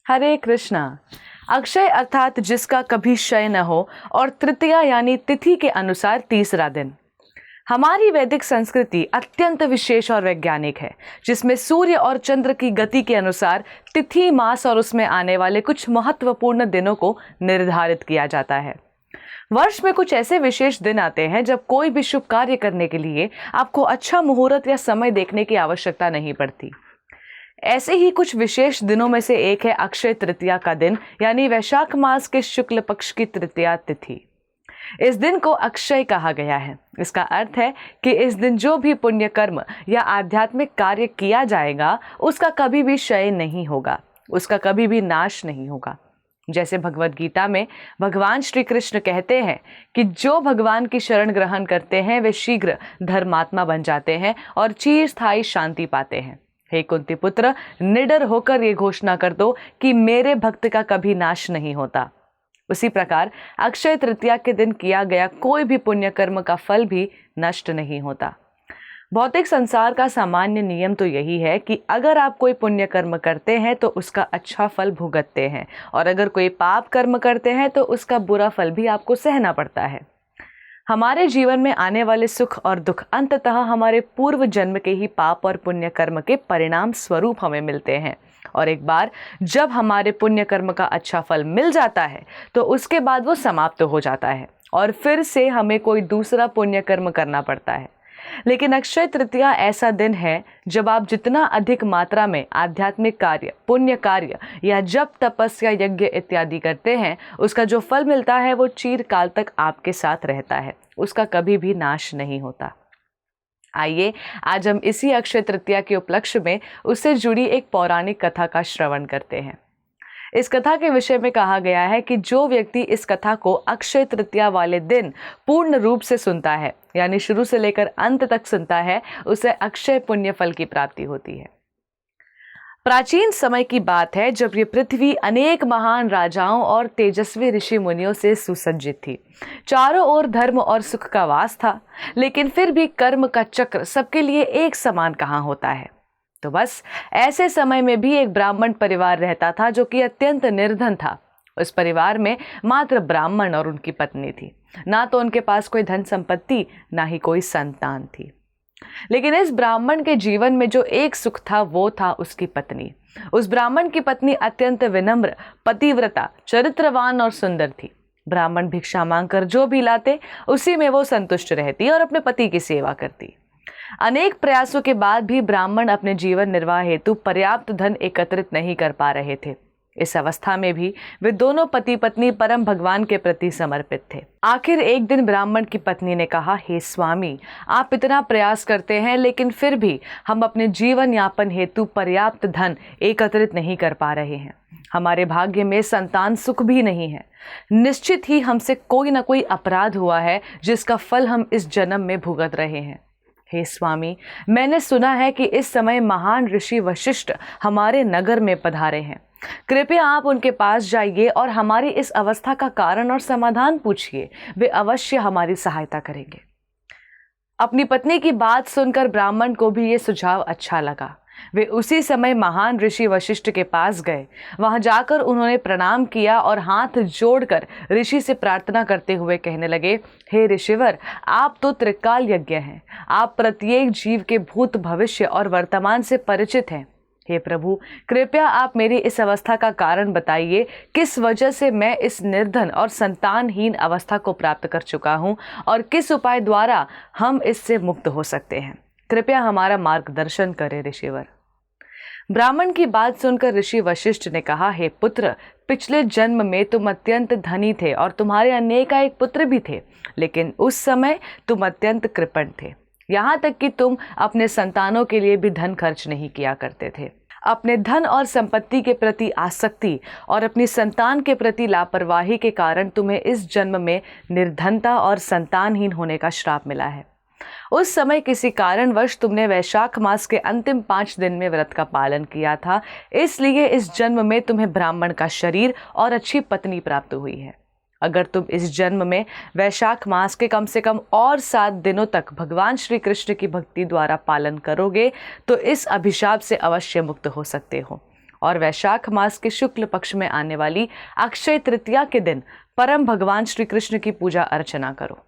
हरे कृष्णा। अक्षय अर्थात जिसका कभी क्षय न हो और तृतीया यानी तिथि के अनुसार तीसरा दिन। हमारी वैदिक संस्कृति अत्यंत विशेष और वैज्ञानिक है, जिसमें सूर्य और चंद्र की गति के अनुसार तिथि, मास और उसमें आने वाले कुछ महत्वपूर्ण दिनों को निर्धारित किया जाता है। वर्ष में कुछ ऐसे विशेष दिन आते हैं जब कोई भी शुभ कार्य करने के लिए आपको अच्छा मुहूर्त या समय देखने की आवश्यकता नहीं पड़ती। ऐसे ही कुछ विशेष दिनों में से एक है अक्षय तृतीया का दिन, यानी वैशाख मास के शुक्ल पक्ष की तृतीया तिथि। इस दिन को अक्षय कहा गया है। इसका अर्थ है कि इस दिन जो भी पुण्य कर्म या आध्यात्मिक कार्य किया जाएगा उसका कभी भी क्षय नहीं होगा, उसका कभी भी नाश नहीं होगा। जैसे भगवद गीता में भगवान श्री कृष्ण कहते हैं कि जो भगवान की शरण ग्रहण करते हैं वे शीघ्र धर्मात्मा बन जाते हैं और चिरस्थायी शांति पाते हैं। हे कुंती पुत्र, निडर होकर ये घोषणा कर दो कि मेरे भक्त का कभी नाश नहीं होता। उसी प्रकार अक्षय तृतीया के दिन किया गया कोई भी पुण्य कर्म का फल भी नष्ट नहीं होता। भौतिक संसार का सामान्य नियम तो यही है कि अगर आप कोई पुण्य कर्म करते हैं तो उसका अच्छा फल भुगतते हैं, और अगर कोई पाप कर्म करते हैं तो उसका बुरा फल भी आपको सहना पड़ता है। हमारे जीवन में आने वाले सुख और दुख अंततः हमारे पूर्व जन्म के ही पाप और पुण्य कर्म के परिणाम स्वरूप हमें मिलते हैं, और एक बार जब हमारे पुण्य कर्म का अच्छा फल मिल जाता है तो उसके बाद वो समाप्त हो जाता है और फिर से हमें कोई दूसरा पुण्य कर्म करना पड़ता है। लेकिन अक्षय तृतीया ऐसा दिन है जब आप जितना अधिक मात्रा में आध्यात्मिक कार्य, पुण्य कार्य या जप, तपस्या, यज्ञ इत्यादि करते हैं, उसका जो फल मिलता है वो चिरकाल तक आपके साथ रहता है, उसका कभी भी नाश नहीं होता। आइए आज हम इसी अक्षय तृतीया के उपलक्ष्य में उससे जुड़ी एक पौराणिक कथा का श्रवण करते हैं। इस कथा के विषय में कहा गया है कि जो व्यक्ति इस कथा को अक्षय तृतीया वाले दिन पूर्ण रूप से सुनता है, यानी शुरू से लेकर अंत तक सुनता है, उसे अक्षय पुण्य फल की प्राप्ति होती है। प्राचीन समय की बात है जब ये पृथ्वी अनेक महान राजाओं और तेजस्वी ऋषि मुनियों से सुसज्जित थी। चारों ओर धर्म और सुख का वास था, लेकिन फिर भी कर्म का चक्र सबके लिए एक समान कहाँ होता है। तो बस ऐसे समय में भी एक ब्राह्मण परिवार रहता था जो कि अत्यंत निर्धन था। उस परिवार में मात्र ब्राह्मण और उनकी पत्नी थी। ना तो उनके पास कोई धन संपत्ति, ना ही कोई संतान थी। लेकिन इस ब्राह्मण के जीवन में जो एक सुख था वो था उसकी पत्नी। उस ब्राह्मण की पत्नी अत्यंत विनम्र, पतिव्रता, चरित्रवान और सुंदर थी। ब्राह्मण भिक्षा मांगकर जो भी लाते उसी में वो संतुष्ट रहती और अपने पति की सेवा करती। अनेक प्रयासों के बाद भी ब्राह्मण अपने जीवन निर्वाह हेतु पर्याप्त धन एकत्रित नहीं कर पा रहे थे। इस अवस्था में भी वे दोनों पति पत्नी परम भगवान के प्रति समर्पित थे। आखिर एक दिन ब्राह्मण की पत्नी ने कहा, हे स्वामी, आप इतना प्रयास करते हैं लेकिन फिर भी हम अपने जीवन यापन हेतु पर्याप्त धन एकत्रित नहीं कर पा रहे हैं। हमारे भाग्य में संतान सुख भी नहीं है। निश्चित ही हमसे कोई ना कोई अपराध हुआ है जिसका फल हम इस जन्म में भुगत रहे हैं। हे स्वामी, मैंने सुना है कि इस समय महान ऋषि वशिष्ठ हमारे नगर में पधारे हैं। कृपया आप उनके पास जाइए और हमारी इस अवस्था का कारण और समाधान पूछिए। वे अवश्य हमारी सहायता करेंगे। अपनी पत्नी की बात सुनकर ब्राह्मण को भी ये सुझाव अच्छा लगा। वे उसी समय महान ऋषि वशिष्ठ के पास गए। वहां जाकर उन्होंने प्रणाम किया और हाथ जोड़कर ऋषि से प्रार्थना करते हुए कहने लगे, हे ऋषिवर, आप तो त्रिकाल यज्ञ हैं। आप प्रत्येक जीव के भूत, भविष्य और वर्तमान से परिचित हैं। हे प्रभु, कृपया आप मेरी इस अवस्था का कारण बताइए। किस वजह से मैं इस निर्धन और संतानहीन अवस्था को प्राप्त कर चुका हूँ और किस उपाय द्वारा हम इससे मुक्त हो सकते हैं। कृपया हमारा मार्गदर्शन करें ऋषिवर। ब्राह्मण की बात सुनकर ऋषि वशिष्ठ ने कहा, हे पुत्र, पिछले जन्म में तुम अत्यंत धनी थे और तुम्हारे अनेकानेक पुत्र भी थे, लेकिन उस समय तुम अत्यंत कृपण थे। यहाँ तक कि तुम अपने संतानों के लिए भी धन खर्च नहीं किया करते थे। अपने धन और संपत्ति के प्रति आसक्ति और अपनी संतान के प्रति लापरवाही के कारण तुम्हें इस जन्म में निर्धनता और संतानहीन होने का श्राप मिला है। उस समय किसी कारणवश तुमने वैशाख मास के अंतिम 5 दिन में व्रत का पालन किया था, इसलिए इस जन्म में तुम्हें ब्राह्मण का शरीर और अच्छी पत्नी प्राप्त हुई है। अगर तुम इस जन्म में वैशाख मास के कम से कम और 7 दिनों तक भगवान श्री कृष्ण की भक्ति द्वारा पालन करोगे तो इस अभिशाप से अवश्य मुक्त हो सकते हो और वैशाख मास के शुक्ल पक्ष में आने वाली अक्षय तृतीया के दिन परम भगवान श्री कृष्ण की पूजा अर्चना करो।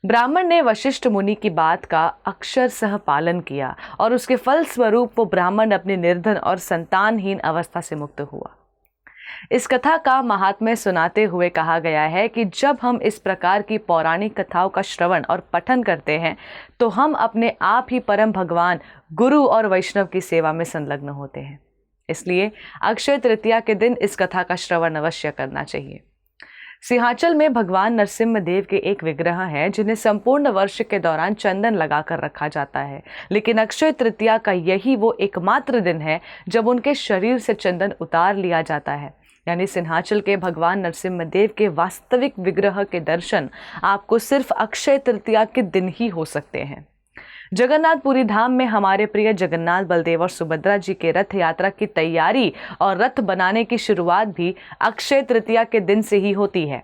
ब्राह्मण ने वशिष्ठ मुनि की बात का अक्षरशः पालन किया और उसके फल स्वरूप वो ब्राह्मण अपने निर्धन और संतानहीन अवस्था से मुक्त हुआ। इस कथा का महात्म्य सुनाते हुए कहा गया है कि जब हम इस प्रकार की पौराणिक कथाओं का श्रवण और पठन करते हैं तो हम अपने आप ही परम भगवान गुरु और वैष्णव की सेवा में संलग्न होते हैं। इसलिए अक्षय तृतीया के दिन इस कथा का श्रवण अवश्य करना चाहिए। सिंहाचल में भगवान नरसिम्हा देव के एक विग्रह है जिन्हें संपूर्ण वर्ष के दौरान चंदन लगाकर रखा जाता है, लेकिन अक्षय तृतीया का यही वो एकमात्र दिन है जब उनके शरीर से चंदन उतार लिया जाता है। यानी सिंहाचल के भगवान नरसिम्हा देव के वास्तविक विग्रह के दर्शन आपको सिर्फ अक्षय तृतीया के दिन ही हो सकते हैं। जगन्नाथपुरी धाम में हमारे प्रिय जगन्नाथ, बलदेव और सुभद्रा जी के रथ यात्रा की तैयारी और रथ बनाने की शुरुआत भी अक्षय तृतीया के दिन से ही होती है।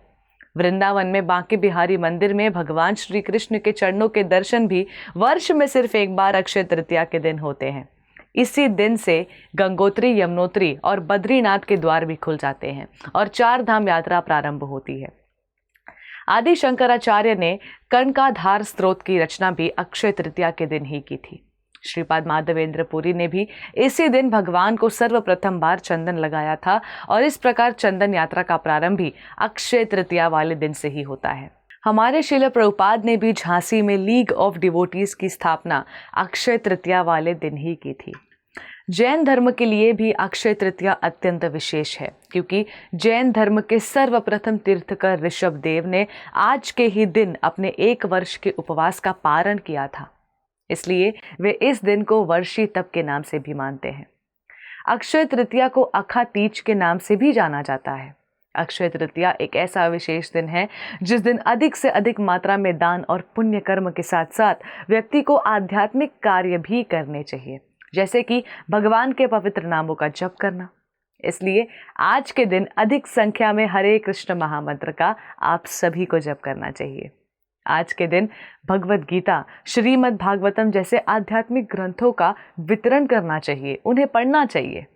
वृंदावन में बांके बिहारी मंदिर में भगवान श्री कृष्ण के चरणों के दर्शन भी वर्ष में सिर्फ एक बार अक्षय तृतीया के दिन होते हैं। इसी दिन से गंगोत्री, यमुनोत्री और बद्रीनाथ के द्वार भी खुल जाते हैं और 4 धाम यात्रा प्रारंभ होती है। आदि शंकराचार्य ने कर्णकाधार स्तोत्र की रचना भी अक्षय तृतीया के दिन ही की थी। श्रीपाद माधवेंद्र पुरी ने भी इसी दिन भगवान को सर्वप्रथम बार चंदन लगाया था और इस प्रकार चंदन यात्रा का प्रारंभ भी अक्षय तृतीया वाले दिन से ही होता है। हमारे श्रील प्रभुपाद ने भी झांसी में लीग ऑफ डिवोटीज की स्थापना अक्षय तृतीया वाले दिन ही की थी। जैन धर्म के लिए भी अक्षय तृतीया अत्यंत विशेष है, क्योंकि जैन धर्म के सर्वप्रथम तीर्थकर ऋषभ देव ने आज के ही दिन अपने 1 वर्ष के उपवास का पारण किया था। इसलिए वे इस दिन को वर्षी तप के नाम से भी मानते हैं। अक्षय तृतीया को अखा तीज के नाम से भी जाना जाता है। अक्षय तृतीया एक ऐसा विशेष दिन है जिस दिन अधिक से अधिक मात्रा में दान और पुण्य कर्म के साथ साथ व्यक्ति को आध्यात्मिक कार्य भी करने चाहिए, जैसे कि भगवान के पवित्र नामों का जप करना। इसलिए आज के दिन अधिक संख्या में हरे कृष्ण महामंत्र का आप सभी को जप करना चाहिए। आज के दिन भगवद गीता, श्रीमद् भागवतम जैसे आध्यात्मिक ग्रंथों का वितरण करना चाहिए, उन्हें पढ़ना चाहिए।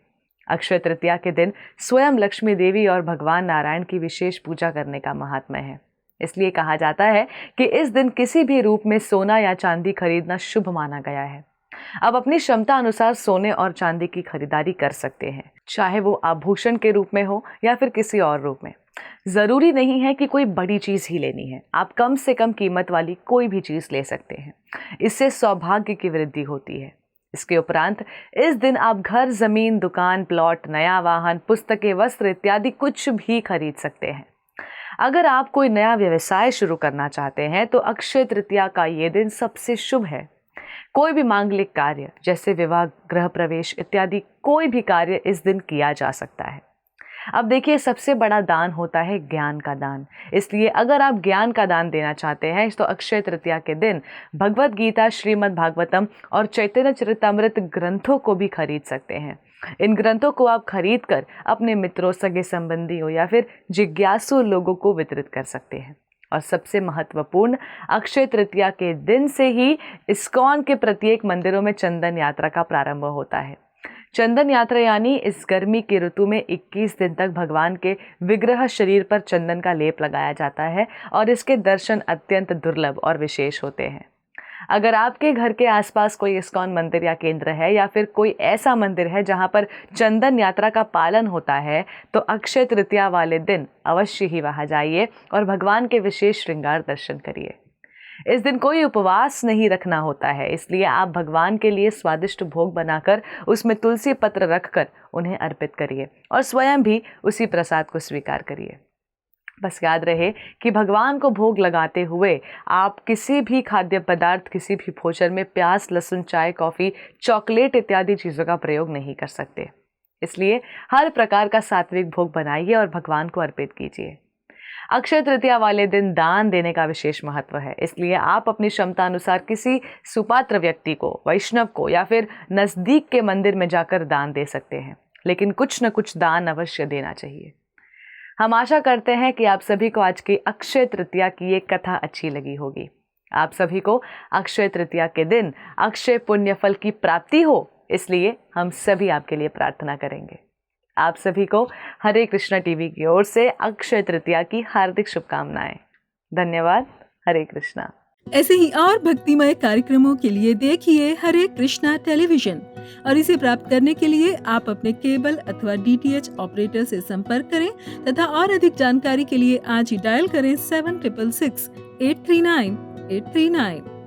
अक्षय तृतीया के दिन स्वयं लक्ष्मी देवी और भगवान नारायण की विशेष पूजा करने का महात्म्य है। इसलिए कहा जाता है कि इस दिन किसी भी रूप में सोना या चांदी खरीदना शुभ माना गया है। अब अपनी क्षमता अनुसार सोने और चांदी की खरीदारी कर सकते हैं, चाहे वो आभूषण के रूप में हो या फिर किसी और रूप में। जरूरी नहीं है कि कोई बड़ी चीज ही लेनी है, आप कम से कम कीमत वाली कोई भी चीज ले सकते हैं। इससे सौभाग्य की वृद्धि होती है। इसके उपरांत इस दिन आप घर, जमीन, दुकान, प्लॉट, नया वाहन, पुस्तकें, वस्त्र इत्यादि कुछ भी खरीद सकते हैं। अगर आप कोई नया व्यवसाय शुरू करना चाहते हैं तो अक्षय तृतीया का ये दिन सबसे शुभ है। कोई भी मांगलिक कार्य जैसे विवाह, गृह प्रवेश इत्यादि कोई भी कार्य इस दिन किया जा सकता है। अब देखिए, सबसे बड़ा दान होता है ज्ञान का दान। इसलिए अगर आप ज्ञान का दान देना चाहते हैं तो अक्षय तृतीया के दिन भगवद गीता, श्रीमद् भागवतम और चैतन्य चरितामृत ग्रंथों को भी खरीद सकते हैं। इन ग्रंथों को आप खरीद कर अपने मित्रों, सगे संबंधियों या फिर जिज्ञासु लोगों को वितरित कर सकते हैं। और सबसे महत्वपूर्ण, अक्षय तृतीया के दिन से ही इस्कॉन के प्रत्येक मंदिरों में चंदन यात्रा का प्रारंभ होता है। चंदन यात्रा यानी इस गर्मी की ऋतु में 21 दिन तक भगवान के विग्रह शरीर पर चंदन का लेप लगाया जाता है और इसके दर्शन अत्यंत दुर्लभ और विशेष होते हैं। अगर आपके घर के आसपास कोई इस्कॉन मंदिर या केंद्र है या फिर कोई ऐसा मंदिर है जहां पर चंदन यात्रा का पालन होता है तो अक्षय तृतीया वाले दिन अवश्य ही वहां जाइए और भगवान के विशेष श्रृंगार दर्शन करिए। इस दिन कोई उपवास नहीं रखना होता है, इसलिए आप भगवान के लिए स्वादिष्ट भोग बनाकर उसमें तुलसी पत्र रखकर उन्हें अर्पित करिए और स्वयं भी उसी प्रसाद को स्वीकार करिए। बस याद रहे कि भगवान को भोग लगाते हुए आप किसी भी खाद्य पदार्थ, किसी भी भोजन में प्याज, लहसुन, चाय, कॉफ़ी, चॉकलेट इत्यादि चीज़ों का प्रयोग नहीं कर सकते। इसलिए हर प्रकार का सात्विक भोग बनाइए और भगवान को अर्पित कीजिए। अक्षय तृतीया वाले दिन दान देने का विशेष महत्व है, इसलिए आप अपनी क्षमता अनुसार किसी सुपात्र व्यक्ति को, वैष्णव को या फिर नज़दीक के मंदिर में जाकर दान दे सकते हैं, लेकिन कुछ न कुछ दान अवश्य देना चाहिए। हम आशा करते हैं कि आप सभी को आज की अक्षय तृतीया की ये कथा अच्छी लगी होगी। आप सभी को अक्षय तृतीया के दिन अक्षय पुण्य फल की प्राप्ति हो, इसलिए हम सभी आपके लिए प्रार्थना करेंगे। आप सभी को हरे कृष्णा टीवी की ओर से अक्षय तृतीया की हार्दिक शुभकामनाएं। धन्यवाद। हरे कृष्णा। ऐसे ही और भक्तिमय कार्यक्रमों के लिए देखिए हरे कृष्णा टेलीविजन और इसे प्राप्त करने के लिए आप अपने केबल अथवा DTH ऑपरेटर से संपर्क करें तथा और अधिक जानकारी के लिए आज ही डायल करें 7666 839 839।